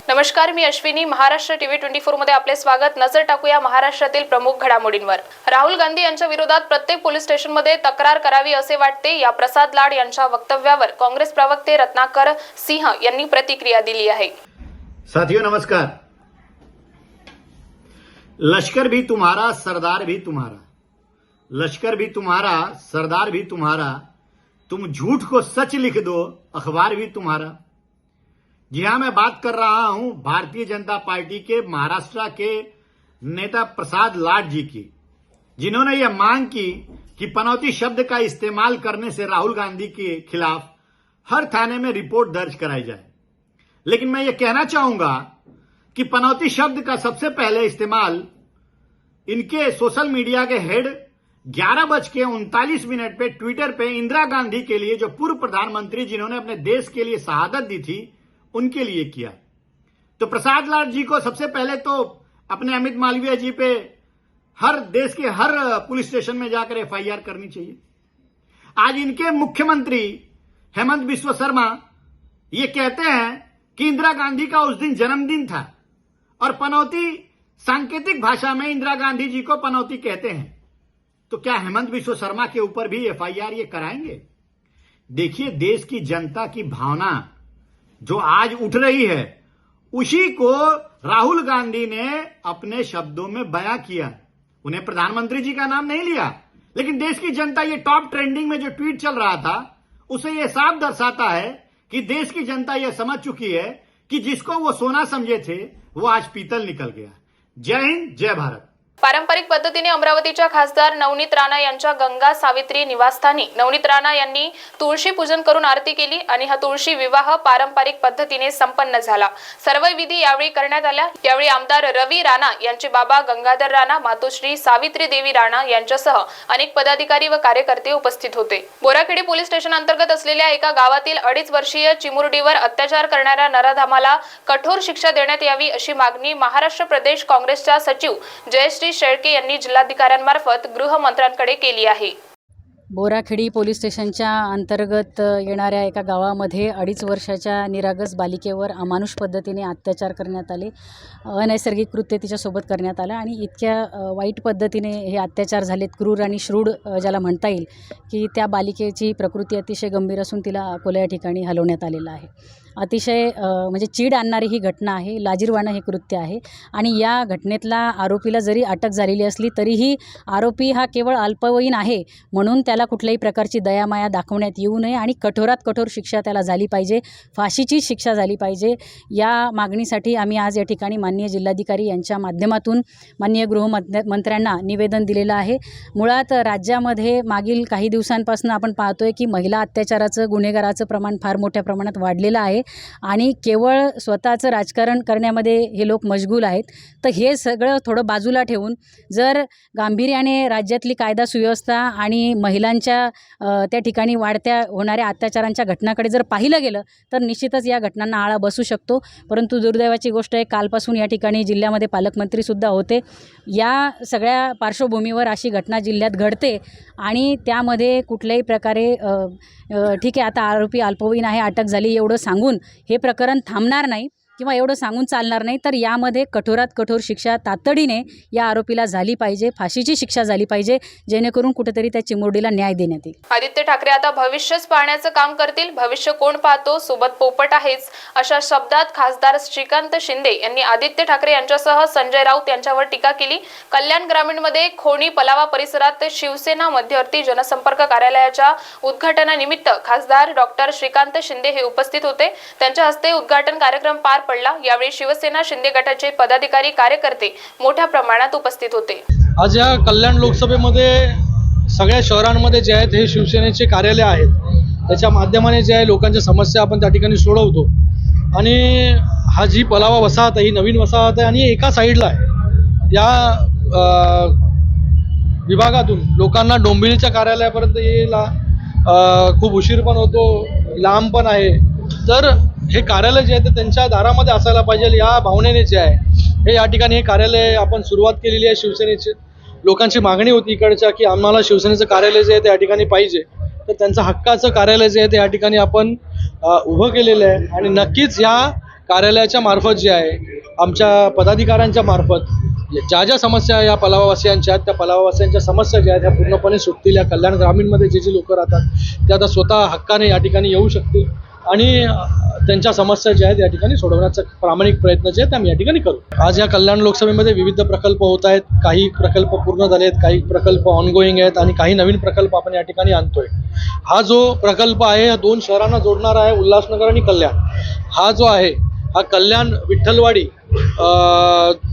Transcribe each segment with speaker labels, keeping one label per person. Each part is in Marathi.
Speaker 1: नमस्कार, मी अश्विनी. महाराष्ट्र टीव्ही 24 मध्ये आपले स्वागत. नजर टाकूया महाराष्ट्रातील प्रमुख घडामोडींवर. राहुल गांधी यांच्या विरोधात प्रत्येक पोलीस स्टेशनमध्ये तक्रार करावी असे वाटते, या प्रसाद लाड यांच्या वक्तव्यावर काँग्रेस प्रवक्ते रत्नाकर सिंह यांनी प्रतिक्रिया दिली आहे.
Speaker 2: साथियों नमस्कार. लश्कर भी तुम्हारा, सरदार भी तुम्हारा. लश्कर भी तुम्हारा, सरदार भी तुम्हारा. तुम झूठ को सच लिख दो, अखबार भी तुम्हारा. जी हां, मैं बात कर रहा हूं भारतीय जनता पार्टी के महाराष्ट्र के नेता प्रसाद लाड जी की, जिन्होंने यह मांग की कि पनौती शब्द का इस्तेमाल करने से राहुल गांधी के खिलाफ हर थाने में रिपोर्ट दर्ज कराई जाए. लेकिन मैं ये कहना चाहूंगा कि पनौती शब्द का सबसे पहले इस्तेमाल इनके सोशल मीडिया के हेड 11:39 पे ट्विटर पे इंदिरा गांधी के लिए, जो पूर्व प्रधानमंत्री जिन्होंने अपने देश के लिए शहादत दी थी, उनके लिए किया. तो प्रसाद लाड जी को सबसे पहले तो अपने अमित मालवीय जी पे हर देश के हर पुलिस स्टेशन में जाकर एफआईआर करनी चाहिए. आज इनके मुख्यमंत्री हेमंत बिस्वा शर्मा ये कहते हैं कि इंदिरा गांधी का उस दिन जन्मदिन था और पनौती सांकेतिक भाषा में इंदिरा गांधी जी को पनौती कहते हैं. तो क्या हेमंत बिस्वा शर्मा के ऊपर भी एफआईआर ये कराएंगे? देखिए, देश की जनता की भावना जो आज उठ रही है, उसी को राहुल गांधी ने अपने शब्दों में बयां किया. उन्हें प्रधानमंत्री जी का नाम नहीं लिया, लेकिन देश की जनता, ये टॉप ट्रेंडिंग में जो ट्वीट चल रहा था, उसे यह साफ दर्शाता है कि देश की जनता यह समझ चुकी है कि जिसको वो सोना समझे थे, वो आज पीतल निकल गया. जय हिंद, जय भारत.
Speaker 1: पारंपरिक पद्धतीने अमरावतीच्या खासदार नवनीत राणा यांच्या गंगा सावित्री निवासस्थानी नवनीत राणा यांनी तुळशी पूजन करून आरती केली आणि हा तुळशी विवाह पारंपरिक पद्धतीने संपन्न झाला. सर्व विधी यावेळी करण्यात आल्या. यावेळी आमदार रवी राणा यांचे बाबा गंगाधर राणा, मातोश्री सावित्री देवी राणा यांच्यासह अनेक पदाधिकारी व कार्यकर्ते उपस्थित होते. बोराखेडी पोलीस स्टेशन अंतर्गत असलेल्या एका गावातील 2.5 वर्षीय चिमुरडीवर अत्याचार करणाऱ्या नराधमाला कठोर शिक्षा देण्यात यावी अशी मागणी महाराष्ट्र प्रदेश काँग्रेसच्या सचिव जयश्री शेळके यांनी जिल्हाधिकाऱ्यांमार्फत गृहमंत्र्यांकडे केली आहे.
Speaker 3: बोराखेडी पोलीस स्टेशनच्या अंतर्गत येणाऱ्या एका गावामध्ये 2.5 वर्षाच्या निरागस बालिकेवर अमानुष पद्धतीने अत्याचार करण्यात आले. अनैसर्गिक कृत्य तिच्यासोबत करण्यात आलं आणि इतक्या वाईट पद्धतीने हे अत्याचार झालेत, क्रूर आणि श्रूड ज्याला म्हणता येईल, की त्या बालिकेची प्रकृती अतिशय गंभीर असून तिला अकोला या ठिकाणी हलवण्यात आलेलं आहे. अतिशय म्हणजे चीड आणणारी ही घटना आहे. लाजिरवाणं हे कृत्य आहे आणि या घटनेतला आरोपीला जरी अटक झालेली असली तरीही आरोपी हा केवळ अल्पवयीन आहे म्हणून त्याला कुठल्याही प्रकारची दयामाया दाखवण्यात येऊ नये आणि कठोरात कठोर शिक्षा त्याला झाली पाहिजे, फाशीची शिक्षा झाली पाहिजे. या मागणीसाठी आम्ही आज या ठिकाणी माननीय जिल्हाधिकारी यांच्या माध्यमातून माननीय गृहमंत्र्यांना निवेदन दिलेलं आहे. मुळात राज्यामध्ये मागील काही दिवसांपासून आपण पाहतोय की महिला अत्याचाराचं, गुन्हेगाराचं प्रमाण फार मोठ्या प्रमाणात वाढलेलं आहे आणि केवळ स्वतःचं राजकारण करण्यामध्ये हे लोक मशगूल आहेत. तर हे सगळं थोडं बाजूला ठेवून जर गांभीर्याने राज्यातली कायदा सुव्यवस्था आणि महिलांच्या त्या ठिकाणी वाढत्या होणाऱ्या अत्याचारांच्या घटनाकडे जर पाहिलं गेलं तर निश्चितच या घटनांना आळा बसू शकतो. परंतु दुर्दैवाची गोष्ट आहे, कालपासून या ठिकाणी जिल्ह्यामध्ये पालकमंत्रीसुद्धा होते. या सगळ्या पार्श्वभूमीवर अशी घटना जिल्ह्यात घडते आणि त्यामध्ये कुठल्याही प्रकारे ठीक आहे, आता आरोपी अल्पवयीन आहे, अटक झाली एवढं सांगून हे प्रकरण थांबणार नाही किंवा एवढं सांगून चालणार नाही. तर यामध्ये कठोरात कठोर शिक्षा तातडीने या आरोपीला झाली पाहिजे, फाशीची शिक्षा झाली पाहिजे, जेणेकरून कुठेतरी त्या चिमुरडीला न्याय देण्यात येईल.
Speaker 1: आदित्य ठाकरे आता भविष्यच पाहण्याचं काम करतील. भविष्य कोण पाहतो, सोबत पोपट आहेच, अशा शब्दात खासदार श्रीकांत शिंदे यांनी आदित्य ठाकरे यांच्यासह संजय राऊत यांच्यावर टीका केली. कल्याण ग्रामीणमध्ये खोणी पलावा परिसरात शिवसेना मध्यवर्ती जनसंपर्क कार्यालयाच्या उद्घाटनानिमित्त खासदार डॉक्टर श्रीकांत शिंदे हे उपस्थित होते. त्यांच्या हस्ते उद्घाटन कार्यक्रम पार पडला. यावेळी शिवसेना शिंदे गटाचे पदाधिकारी, कार्यकर्ते मोठ्या प्रमाणात उपस्थित होते.
Speaker 4: आज या कल्याण लोकसभेमध्ये सगळ्या शहरांमध्ये जे आहेत हे शिवसेनेचे कार्यालय आहेत, त्याच्या माध्यमाने जे आहे लोकांच्या समस्या आपण त्या ठिकाणी सोडवतो. आणि हा जी पलावा वसाहत आहे ही नवीन वसाहत आहे आणि एका साईडला आहे या विभागातून लोकांना डोंबिवलीच्या कार्यालयापर्यंत यायला खूप उशीर पण होतो, लांब पण आहे. तर हे कार्यालय जे आहे ते त्यांच्या दारामध्ये असायला पाहिजे या भावनेने जे आहे हे या ठिकाणी हे कार्यालय आपण सुरुवात केलेली आहे. शिवसेनेची लोकांची मागणी होती इकडच्या की आम्हाला शिवसेनेचं कार्यालय जे आहे ते या ठिकाणी पाहिजे. तर त्यांचं हक्काचं कार्यालय जे आहे ते या ठिकाणी आपण उभं केलेलं आहे आणि नक्कीच या कार्यालयाच्या मार्फत जे आहे, आमच्या पदाधिकाऱ्यांच्या मार्फत ज्या ज्या समस्या या पलावावासियांच्या आहेत, त्या पलावावासियांच्या समस्या ज्या आहेत ह्या पूर्णपणे सुटतील. या कल्याण ग्रामीणमध्ये जे लोक राहतात ते आता स्वतः हक्काने या ठिकाणी येऊ शकतील आणि त्यांच्या समस्या ज्या आहेत या ठिकाणी सोडवण्याचा प्रामाणिक प्रयत्न जे आहेत आम्ही या ठिकाणी करू. आज या कल्याण लोकसभेमध्ये विविध प्रकल्प होत आहेत. काही प्रकल्प पूर्ण झाले आहेत, काही प्रकल्प ऑनगोईंग आहेत आणि काही नवीन प्रकल्प आपण या ठिकाणी आणतोय. हा जो प्रकल्प आहे हा 2 शहरांना जोडणारा आहे, उल्हासनगर आणि कल्याण. हा जो आहे हा कल्याण विठ्ठलवाडी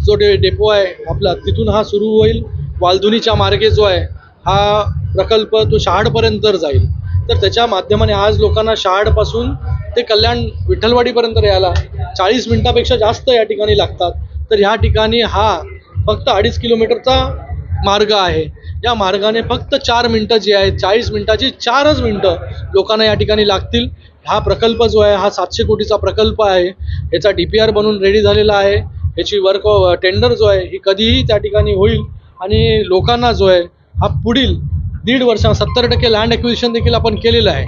Speaker 4: जो डेपो आहे आपला, तिथून हा सुरू होईल. वालधुनीच्या मार्गे जो आहे हा प्रकल्प तो शहाडपर्यंत जाईल. तर त्याच्या माध्यमाने आज लोकांना शहाडपासून ते कल्याण विठ्ठलवाडीपर्यंत यायला 40 मिनिटापेक्षा जास्त या ठिकाणी लागतात. तर ह्या ठिकाणी हा फक्त 2.5 किलोमीटरचा मार्ग आहे. या मार्गाने फक्त 4 मिनटं जी आहेत, 40 मिनिटाची 4च मिनटं लोकांना या ठिकाणी लागतील. हा प्रकल्प जो आहे हा 700 कोटीचा प्रकल्प आहे. याचा DPR बनून रेडी झालेला आहे. याची टेंडर जो आहे ही कधीही त्या ठिकाणी होईल आणि लोकांना जो आहे हा पुढील 1.5 वर्षात 70% लँड ॲक्विजिशन देखील आपण केलेलं आहे.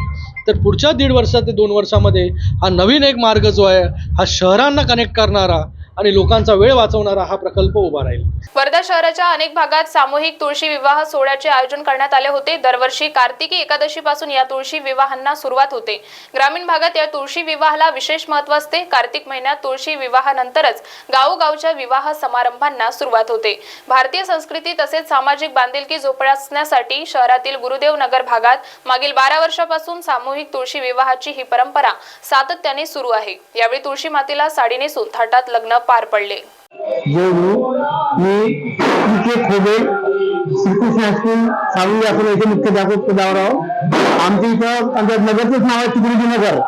Speaker 4: तर पुढच्या 1.5 वर्षात ते 2 वर्षामध्ये हा नवीन एक मार्ग जो आहे हा शहरांना कनेक्ट करणारा आणि लोकांचा वेळ वाचवणारा हा प्रकल्प उभा राहील.
Speaker 1: वर्धा शहराच्या अनेक भागात सामूहिक तुळशी विवाह सोहळ्याचे आयोजन करण्यात आले होते. दरवर्षी कार्तिकी एकादशी पासून या तुळशी विवाहांना सुरुवात होते. ग्रामीण भागात या तुळशी विवाहाला विशेष महत्त्व असते. कार्तिक महिन्यात तुळशी विवाहानंतरच गावोगावच्या विवाह समारंभांना सुरुवात होते. भारतीय संस्कृती तसेच सामाजिक बांधिलकी जोपासण्यासाठी शहरातील गुरुदेव नगर भागात मागील 12 वर्षापासून सामूहिक तुळशी विवाहाची ही परंपरा सातत्याने सुरू आहे. यावेळी तुळशी मातेला साडी नेसून थाटात लग्न पार पडले.
Speaker 5: मी खोबे श्रीकृष्ण हायस्कूल सावली आपण येथे मुख्याध्यापक पदावर आहोत. आमच्या इथं आमच्या नगरचंच नाव आहे तुकडोजी नगर.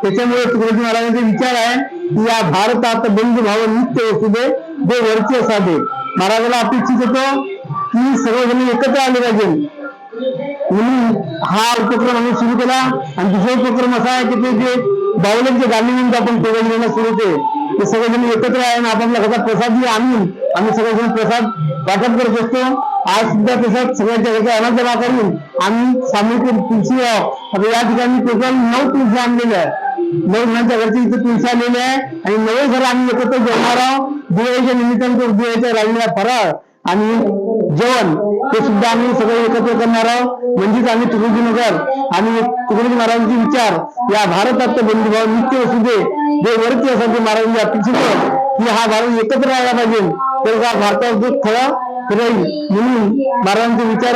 Speaker 5: त्याच्यामुळे तुकडोजी महाराजांचा विचार आहे की या भारतात बंधुभाव नित्य असू दे, जे वरचे साधे. महाराजाला अपेक्षित होतं की सर्वजण एकत्र आले पाहिजे म्हणून हा उपक्रम आम्ही सुरू केला. आणि दुसरा उपक्रम असा आहे की ते जे बावल्यांच्या गाडीनंतर आपण प्रोग्राम सुरू केले ते सगळेजण एकत्र आहे आणि आपापल्या घरात प्रसादही आणून आम्ही सगळेजण प्रसाद वाटप करत असतो. आज सुद्धा प्रसाद सगळ्यांच्या घरात अनाथ जमा करून आम्ही सामूहिक तुळशी आता या ठिकाणी टोटल 9 तुळशी आणलेल्या आहे. 9 जणांच्या घरची इथे तुळशी आलेली आहे आणि 9 घर आम्ही एकत्र जेवणार आहोत. दिवाळीच्या निमित्ताने तो दिवाळीचा राहिलेला फराळ आणि जेवण ते सुद्धा आम्ही सगळे एकत्र करणार आहोत. म्हणजेच आम्ही तुकडोजी नगर आणि तुकडोजी महाराजांचे विचार या भारतात बंधुभाव नित्य असू दे, जे वरती असायचे महाराजांची अपेक्षित की हा भारत एकत्र राहायला पाहिजे. तर हा भारतावर जो खरा राहील म्हणून महाराजांचे विचार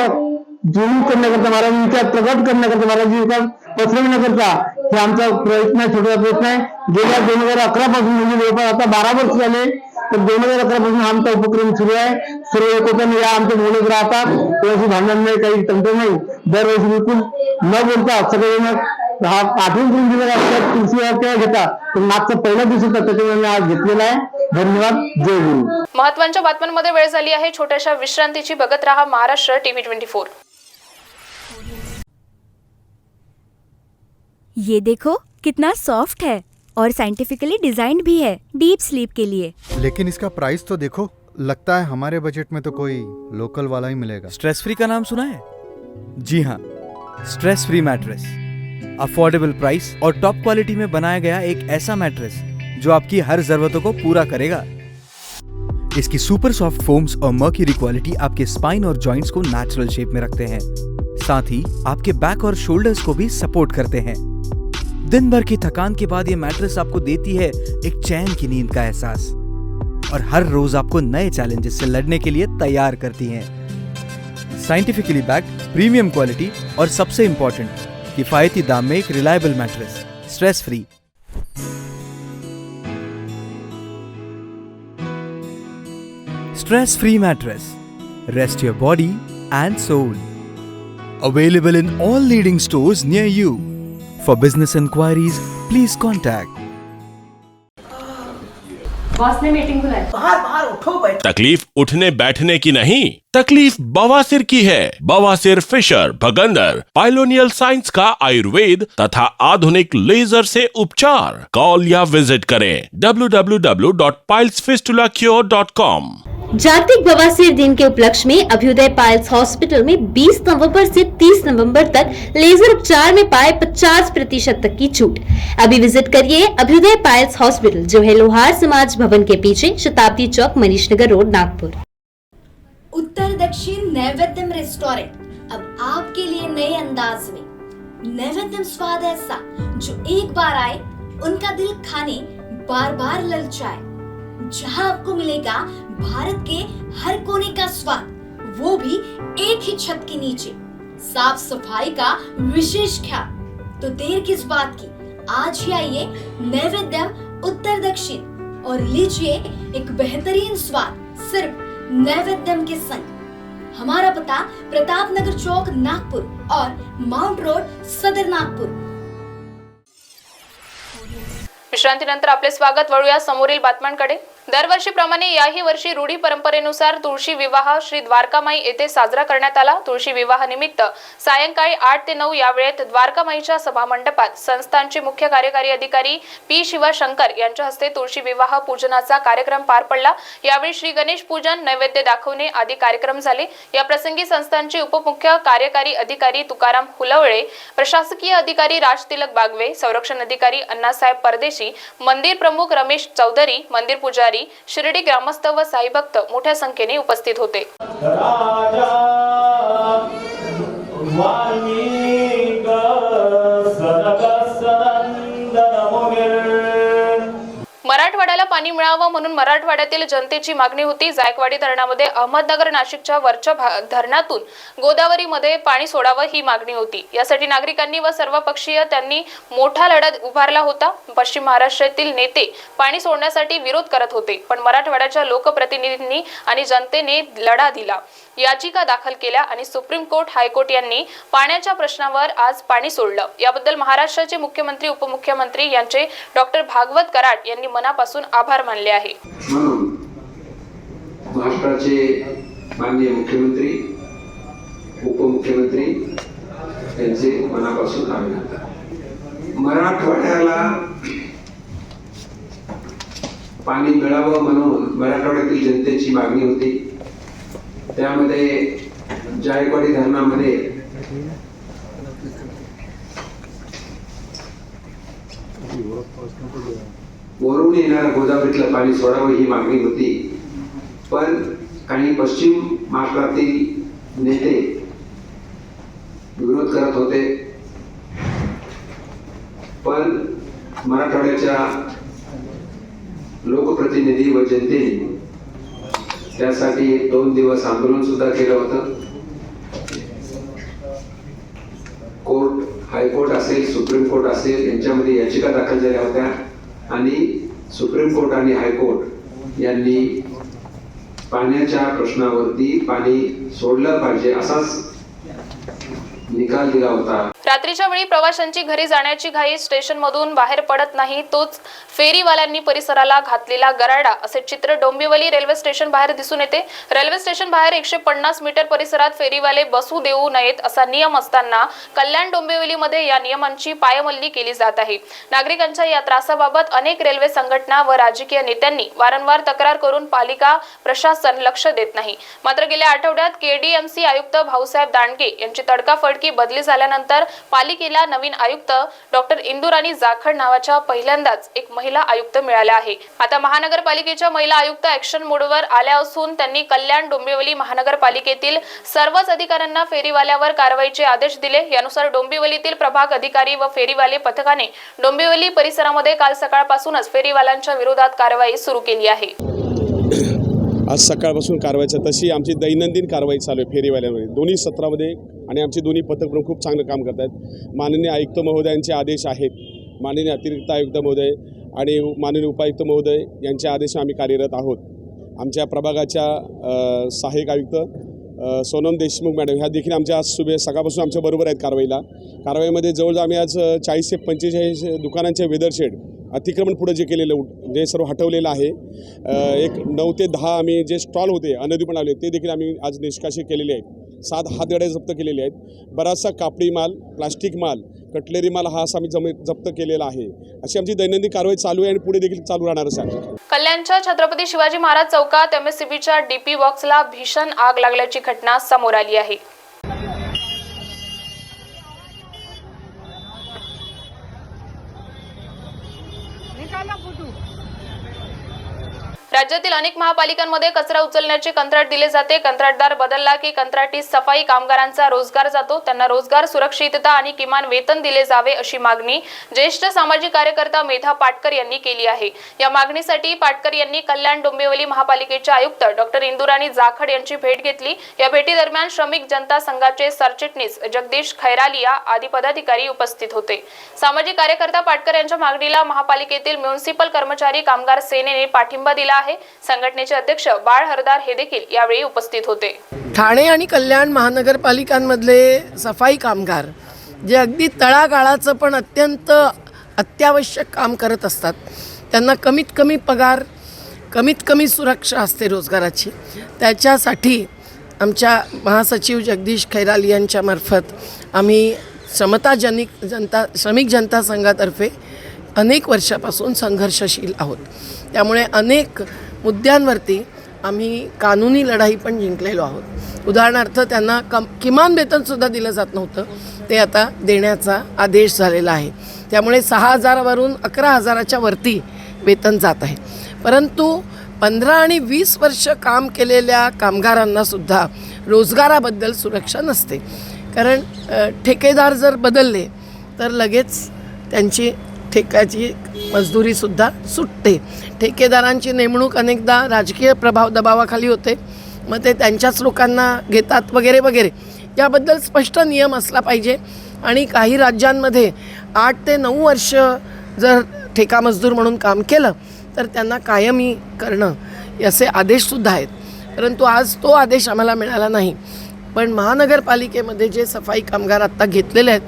Speaker 5: जुळून करण्याकरता, महाराजांचे विचार प्रगट करण्याकरता, महाराजांचे विचार पसरवण्याकरता हे आमचा प्रयत्न आहे, छोटा प्रयत्न आहे. गेल्या 2011 पासून म्हणजे जवळपास आता 12 वर्ष झाले. तर 2011 पासून आमचा उपक्रम सुरू आहे. सर्व एकत्र या आमचे मुलं राहतात, कोणाशी भांडण नाही, काही तंत्र नाही. दरवर्षी बिलकुल न बोलता सगळेजण हा आठवण करून दिलेला असतात तुळशीवर केव्हा घेतात. तर मागचा पहिला दिवस होता त्याच्यामुळे आज घेतलेला आहे. धन्यवाद. जय गुरु.
Speaker 1: महत्त्वाच्या बातम्यांमध्ये वेळ झाली आहे छोट्याशा विश्रांतीची. बघत रहा महाराष्ट्र TV 24.
Speaker 6: ये देखो कितना सॉफ्ट है और साइंटिफिकली डिजाइंड भी है डीप स्लीप के लिए.
Speaker 7: लेकिन इसका प्राइस तो देखो, लगता है हमारे बजट में तो कोई लोकल वाला ही मिलेगा.
Speaker 8: स्ट्रेस फ्री का नाम सुना है? जी हाँ, stress free mattress. Affordable price और टॉप क्वालिटी में बनाया गया एक ऐसा मैट्रेस जो आपकी हर जरूरतों को पूरा करेगा. इसकी सुपर सॉफ्ट फोम्स और मर्क्यूरी क्वालिटी आपके स्पाइन और जॉइंट्स को नेचुरल शेप में रखते हैं. साथ ही आपके बैक और शोल्डर्स को भी सपोर्ट करते हैं. दिन भर की थकान के बाद ये मैट्रेस आपको देती है एक चैन की नींद का एहसास और हर रोज आपको नए चैलेंजेस से लड़ने के लिए तैयार करती हैं. साइंटिफिकली बैक्ड, प्रीमियम क्वालिटी और सबसे इंपॉर्टेंट किफायती दाम में एक reliable mattress. Stress free. Stress free mattress. Rest your body and soul. Available in all leading stores near you. For business inquiries, please contact.
Speaker 3: Boss ने मीटिंग बुलाई.
Speaker 9: बाहर उठो बैठो.
Speaker 10: तकलीफ उठने बैठने की नहीं, तकलीफ बवासीर की है. बवासीर फिशर भगंदर पाइलोनियल साइंस का आयुर्वेद तथा आधुनिक लेजर से उपचार. कॉल या विजिट करें www.pilesfistulacure.com.
Speaker 9: जागतिक बवासीर दिन के उपलक्ष्य में अभ्युदय पाइल्स हॉस्पिटल में 20 नवंबर से 30 नवंबर तक लेजर उपचार में पाए 50% तक की छूट। अभी विजिट करिए अभ्युदय पाइल्स हॉस्पिटल, जो है लोहार समाज भवन के पीछे, शताब्दी चौक, मनीष नगर रोड, नागपुर।
Speaker 11: उत्तर दक्षिण नैवेद्यम रेस्टोरेंट अब आपके लिए नए अंदाज में। नैवेद्यम स्वाद ऐसा जो एक बार आए उनका दिल खाने बार बार ललचाए, जहां आपको मिलेगा भारत के हर कोने का स्वाद, वो भी एक ही छत के नीचे। साफ सफाई का विशेष ख्याल। तो देर किस बात की, आज ही आइए नैवेद्यम उत्तर दक्षिण और लीजिए एक बेहतरीन स्वाद सिर्फ नैवेद्यम के संग। हमारा पता प्रताप नगर चौक, नागपुर और माउंट रोड, सदर नागपुर।
Speaker 1: विश्रांतीनंतर आपले स्वागत। वळूया समोरील बातम्यांकडे। दरवर्षीप्रमाणे याही वर्षी रूढी परंपरेनुसार तुळशी विवाह श्री द्वारकामाई येथे साजरा करण्यात आला। तुळशी विवाह निमित्त सायंकाळी 8 ते 9 या वेळेत द्वारकामाईच्या सभामंडपात संस्थानचे मुख्य कार्यकारी अधिकारी पी शिवशंकर यांच्या हस्ते तुळशी विवाह पूजनाचा कार्यक्रम पार पडला। यावेळी श्री गणेश पूजन, नैवेद्य दाखवणे आदी कार्यक्रम झाले। या प्रसंगी संस्थानचे उपमुख्य कार्यकारी अधिकारी तुकाराम हुलवळे, प्रशासकीय अधिकारी राजतिलक बागवे, संरक्षण अधिकारी अण्णासाहेब परदेशी, मंदिर प्रमुख रमेश चौधरी, मंदिर पुजारी, शिर्डी ग्रामस्थ व साई भक्त मोठ्या संख्येने उपस्थित होते। मराठवाड्याला पाणी मिळावं म्हणून मराठवाड्यातील जनतेची मागणी होती। जायकवाडी धरणामध्ये अहमदनगर नाशिकच्या वरच्या धरणातून गोदावरीमध्ये पाणी सोडावं ही मागणी होती। यासाठी नागरिकांनी व सर्व पक्षीय त्यांनी मोठा लढा उभारला होता। पश्चिम महाराष्ट्रातील नेते पाणी सोडण्यासाठी विरोध करत होते, पण मराठवाड्याच्या लोकप्रतिनिधींनी आणि जनतेने लढा दिला, याचिका दाखल केल्या आणि सुप्रीम कोर्ट, हायकोर्ट यांनी पाण्याच्या प्रश्नावर आज पाणी सोडलं। याबद्दल महाराष्ट्राचे मुख्यमंत्री, उपमुख्यमंत्री यांचे डॉक्टर भागवत कराड यांनी मनापासून आभार मानले आहे।
Speaker 12: म्हणून महाराष्ट्राचे माननीय मुख्यमंत्री, उपमुख्यमंत्री यांचे मनापासून अभिनंदन। मराठवाड्याला पाणी मिळावं म्हणून मराठवाड्यातील जनतेची मागणी होती। त्यामध्ये जायकवाडी धरणामध्ये वरून येणाऱ्या गोदावरीतलं पाणी सोडावं ही मागणी होती, पण काही पश्चिम महाराष्ट्रातील नेते विरोध करत होते। पण मराठवाड्याच्या लोकप्रतिनिधी व जनतेने त्यासाठी 2 दिवस आंदोलन सुद्धा केलं होतं। कोर्ट, हायकोर्ट असेल, सुप्रीम कोर्ट असेल, यांच्यामध्ये याचिका दाखल झाल्या होत्या आणि सुप्रीम कोर्ट आणि हायकोर्ट यांनी पाण्याच्या प्रश्नावरती पाणी सोडलं पाहिजे असाच निकाल दिला होता।
Speaker 1: रात्रीच्या वेळी प्रवाशांची घरी जाण्याची घाई, स्टेशनमधून बाहेर पडत नाही, तोच फेरीवाल्यांनी परिसराला घातलेला गराडा असे चित्र डोंबिवली रेल्वे स्टेशन बाहेर दिसून येते। रेल्वे स्टेशन बाहेर 150 मीटर परिसरात फेरीवाले बसू देऊ नयेत असा नियम असताना कल्याण डोंबिवलीमध्ये या नियमांची पायमल्ली केली जात आहे। नागरिकांच्या या त्रासाबाबत अनेक रेल्वे संघटना व राजकीय नेत्यांनी वारंवार तक्रार करून पालिका प्रशासन लक्ष देत नाही। मात्र गेल्या आठवड्यात केडीएमसी आयुक्त भाऊसाहेब दांडगे यांची तडकाफडकी बदली झाल्यानंतर पालिकेला नवीन आयुक्त डॉक्टर इंदुराणी जाखड नावाच्या पहिल्यांदाच एक महिला आयुक्त मिळाल्या आहे। आता महानगरपालिकेच्या महिला आयुक्त ऍक्शन मोडवर आल्या असून त्यांनी कल्याण डोंबिवली महानगरपालिकेतील सर्वच अधिकाऱ्यांना फेरीवाल्यावर कारवाईचे आदेश दिले। यानुसार डोंबिवलीतील प्रभाग अधिकारी व फेरीवाले पथकाने डोंबिवली परिसरामध्ये काल सकाळपासूनच फेरीवाल्यांच्या विरोधात कारवाई सुरू केली आहे।
Speaker 13: आज सकाळपासून कारवाईचा तशी आमची दैनंदिन कारवाई चालू आहे फेरीवाल्यांमध्ये दोन्ही सत्रामध्ये आणि आमची दोन्ही पथक पण खूप चांगलं काम करत आहेत। माननीय आयुक्त महोदयांचे आदेश आहेत, माननीय अतिरिक्त आयुक्त महोदय आणि माननीय उपायुक्त महोदय यांचे आदेश आम्ही कार्यरत आहोत। आमच्या प्रभागाच्या सहाय्यक आयुक्त सोनम देशमुख मॅडम ह्या देखील आमच्या आज सकाळपासून आमच्या बरोबर आहेत कारवाईला। कारवाईमध्ये जवळजवळ आम्ही आज 40 ते 45 दुकानांचे वेदरशेड अतिक्रमण पुढे जे केलेलं जे सर्व हटवलेलं आहे। एक 9 ते 10 आम्ही जे स्टॉल होते अनधिकृत आले ते देखील आम्ही आज निष्कासित केलेले आहेत। 7 हातगाड्या जप्त केलेल्या आहेत. बराचसा कापडी माल, प्लास्टिक माल, कटलेरी माल हा असा आम्ही जप्त केलेला आहे. अशी आमची दैनंदिन कारवाई चालू आहे आणि पुढे देखील चालू राहणारच आहे.
Speaker 1: कल्याणच्या छत्रपती शिवाजी महाराज चौकात MSCBच्या DP बॉक्सला भीषण आग लागल्याची घटना समोर आली आहे. राज्यातील अनेक महापालिकांमध्ये कचरा उचलण्याचे कंत्राट दिले जाते. कंत्राटदार बदलला की कंत्राटी सफाई कामगारांचा रोजगार जातो. त्यांना रोजगार सुरक्षितता आणि किमान वेतन दिले जावे अशी मागणी ज्येष्ठ सामाजिक कार्यकर्ता मेधा पाटकर यांनी केली आहे. या मागणीसाठी पाटकर यांनी कल्याण डोंबिवली महापालिकेच्या आयुक्त डॉक्टर इंदुराणी जाखड यांची भेट घेतली. या भेटीदरम्यान श्रमिक जनता संघाचे सरचिटणीस जगदीश खैरालिया आदी पदाधिकारी उपस्थित होते. सामाजिक कार्यकर्ता पाटकर यांच्या मागणीला महापालिकेतील म्युनिसिपल कर्मचारी कामगार सेनेने पाठिंबा दिला आहे. संघटनेचे अध्यक्ष बाळ हरदार हे देखील यावेळी उपस्थित होते.
Speaker 14: ठाणे आणि कल्याण महानगरपालिकांमधले सफाई कामगार जे अगदी तळागाळाचं पण अत्यंत अत्यावश्यक काम करत असतात, त्यांना कमीत कमी पगार, कमीत कमी सुरक्षा असते रोजगाराची. त्याच्यासाठी आमच्या महासचिव जगदीश खैराली यांच्या मार्फत आम्ही श्रमिक जनता संघातर्फे अनेक वर्षापासून संघर्षशील आहोत. त्यामुळे अनेक मुद्द्यांवरती आम्ही कानूनी लढाई पण जिंकलेलो आहोत. उदाहरणार्थ त्यांना किमान वेतनसुद्धा दिलं जात नव्हतं, ते आता देण्याचा आदेश झालेला आहे. त्यामुळे 6,000 वरून 11,000च्या वरती वेतन जात आहे. परंतु 15 आणि 20 वर्ष काम केलेल्या कामगारांनासुद्धा रोजगाराबद्दल सुरक्षा नसते. कारण ठेकेदार जर बदलले तर लगेच त्यांची ठेक्याची मजदुरीसुद्धा सुटते. ठेकेदारांची नेमणूक अनेकदा राजकीय प्रभाव दबावाखाली होते, मग ते त्यांच्याच लोकांना घेतात वगैरे वगैरे. याबद्दल स्पष्ट नियम असला पाहिजे. आणि काही राज्यांमध्ये 8 ते 9 वर्ष जर ठेका मजदूर म्हणून काम केलं तर त्यांना कायमी करणं असे आदेशसुद्धा आहेत. परंतु आज तो आदेश आम्हाला मिळाला नाही. पण महानगरपालिकेमध्ये जे सफाई कामगार आत्ता घेतलेले आहेत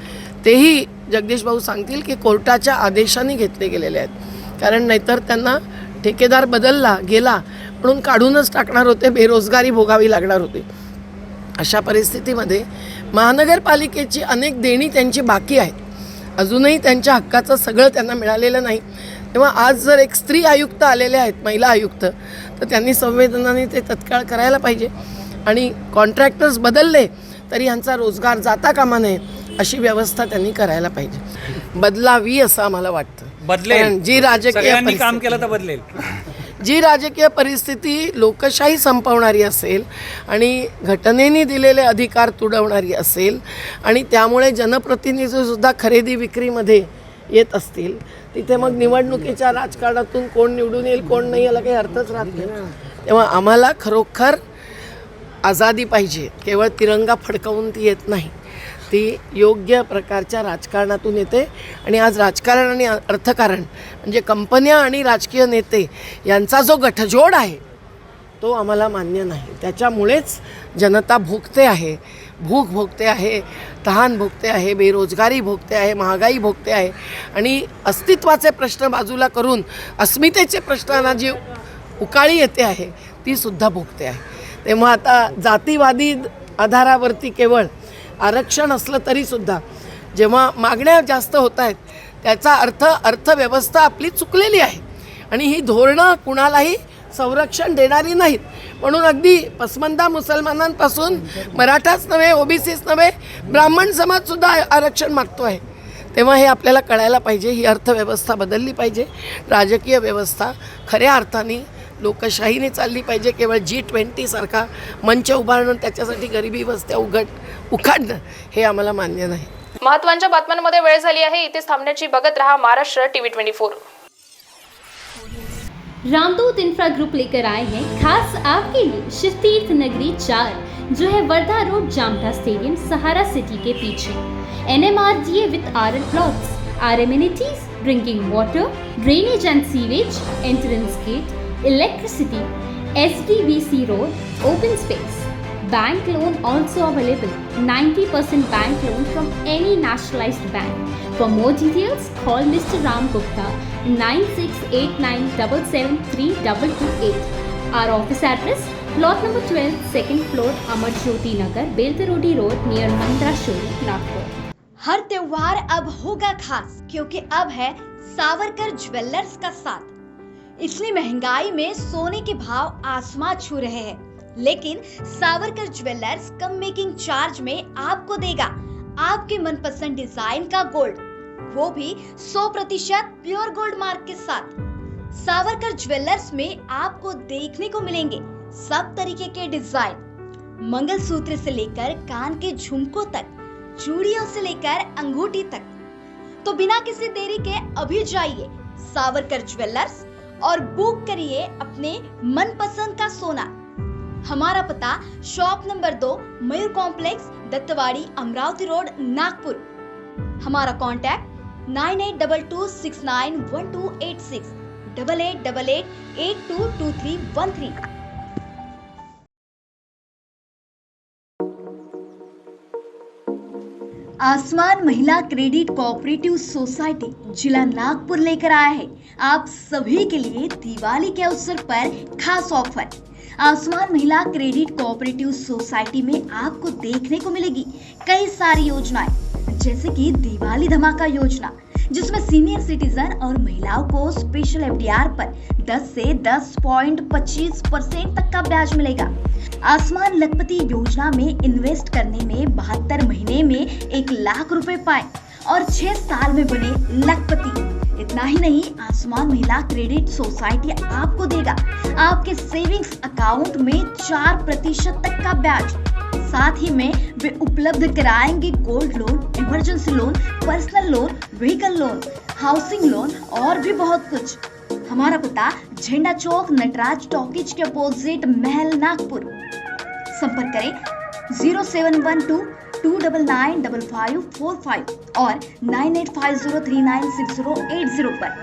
Speaker 14: तेही जगदीश भाऊ सांगतील की कोर्टाच्या आदेशाने घेतले गेलेले आहेत. कारण नाहीतर त्यांना ठेकेदार बदलला गेला म्हणून काढूनच टाकणार होते, बेरोजगारी भोगावी लागणार होती. अशा परिस्थितीमध्ये महानगरपालिकेची अनेक देणी त्यांची बाकी आहेत. अजूनही त्यांच्या हक्काचं सगळं त्यांना मिळालेलं नाही. तेव्हा आज जर एक स्त्री आयुक्त आलेले आहेत, महिला आयुक्त, तर त्यांनी संवेदनाने ते तत्काळ करायला पाहिजे. आणि कॉन्ट्रॅक्टर्स बदलले तरी यांचा रोजगार जाता कामा नये अशी व्यवस्था त्यांनी करायला पाहिजे. बदलावी असं आम्हाला वाटतं.
Speaker 15: बदलेल,
Speaker 14: जी राजकीय
Speaker 15: काम केलं तर बदलेल.
Speaker 14: जी राजकीय परिस्थिती लोकशाही संपवणारी असेल आणि घटनेने दिलेले अधिकार तुडवणारी असेल आणि त्यामुळे जनप्रतिनिधीसुद्धा खरेदी विक्रीमध्ये येत असतील, तिथे मग निवडणुकीच्या राजकारणातून कोण निवडून येईल कोण नाही याला काही अर्थच राहत नाही. तेव्हा आम्हाला खरोखर आझादी पाहिजे. केवळ तिरंगा फडकवून ती येत नाही, ती योग्य प्रकारच्या राजकारणातून येते. आणि आज राजकारण आणि अर्थकारण म्हणजे कंपन्या आणि राजकीय नेते यांचा जो गठजोड आहे तो आम्हाला मान्य नाही. त्याच्यामुळेच जनता भोगते आहे, भूक भोगते आहे, तहान भोगते आहे, बेरोजगारी भोगते आहे, महागाई भोगते आहे. आणि अस्तित्वाचे प्रश्न बाजूला करून अस्मितेचे प्रश्नांना जी उकाळी येते आहे ती सुद्धा भोगते आहे. तेव्हा आता जातीवादी आधारावरती केवळ आरक्षण असलं तरीसुद्धा जेव्हा मागण्या जास्त होत आहेत त्याचा अर्थव्यवस्था आपली चुकलेली आहे. आणि ही धोरणं कुणालाही संरक्षण देणारी नाहीत. म्हणून अगदी पसमंदा मुसलमानांपासून मराठाच नव्हे, OBCच नव्हे, ब्राह्मण समाजसुद्धा आरक्षण मागतो आहे. तेव्हा हे आपल्याला कळायला पाहिजे. ही अर्थव्यवस्था बदलली पाहिजे. राजकीय व्यवस्था खऱ्या अर्थाने लोकशाहीने चालली पाहिजे. केवळ G20 सारखा मंच उभारणं, त्याच्यासाठी गरिबी वस्त्या उखाडणं हे आम्हाला मान्य नाही.
Speaker 1: महत्त्वाच्या बातम्यांमध्ये वेळ झाली आहे. इथेच थांबण्याची. बघत रहा महाराष्ट्र TV 24.
Speaker 9: रामदूत इंफ्रा ग्रुप लेकर आए हैं खास आपके लिए शिव तीर्थ नगरी 4, जो है वर्धा रोड, जामठा स्टेडियम, सहारा सिटी के पीछे. NMRDA with RL plots, RM amenities, drinking water, drainage and sewage, entrance gate, electricity, SDVC road, open space. Bank loan also available. 90% bank loan from any nationalized bank. For more details, call Mr. Ram Gupta 9689773228. Our office address plot number 12, second floor, Amar Jyoti Nagar, Beltarodi road, near Mahindra showroom, Nagpur.
Speaker 11: हर त्योहार अब होगा खास, क्योंकि अब है सावरकर ज्वेलर्स का साथ। इतनी महंगाई में सोने के भाव आसमां छू रहे हैं, लेकिन सावरकर ज्वेलर्स कम मेकिंग चार्ज में आपको देगा आपके मनपसंद डिजाइन का गोल्ड, वो भी 100% प्योर गोल्ड मार्क के साथ। सावरकर ज्वेलर्स में आपको देखने को मिलेंगे सब तरीके के डिजाइन, मंगलसूत्र से लेकर कान के झुमकों तक, चूड़ियों से लेकर अंगूठी तक। तो बिना किसी देरी के अभी जाइए सावरकर ज्वेलर्स और बुक करिए अपने मनपसंद का सोना। हमारा पता shop number 2, Mayur complex, Dattawadi, Amravati road, Nagpur. हमारा कॉन्टैक्ट 9822691286, 8888822313। आसमान महिला क्रेडिट कोऑपरेटिव सोसाइटी जिला नागपुर लेकर आया है आप सभी के लिए दिवाली के अवसर पर खास ऑफर। आसमान महिला क्रेडिट कोऑपरेटिव सोसाइटी में आपको देखने को मिलेगी कई सारी योजनाएं, जैसे कि दिवाली धमाका योजना, जिसमें सीनियर सिटीजन और महिलाओं को स्पेशल एफडीआर पर 10 से 10.25% तक का ब्याज मिलेगा। आसमान लखपति योजना में इन्वेस्ट करने में 72 महीने में 1 लाख रुपए पाए और 6 साल में बने लखपति। इतना ही नहीं, आसमान महिला क्रेडिट सोसाइटी आपको देगा आपके सेविंग्स अकाउंट में 4% तक का ब्याज। साथ ही में वे उपलब्ध कराएंगे gold loan, emergency loan, personal loan, vehicle loan, housing loan और भी बहुत कुछ। हमारा पता झंडा चौक, नटराज टॉकीज के अपोजिट, महल, नागपुर। संपर्क करें 0712-299-5545 और 9850396080 पर।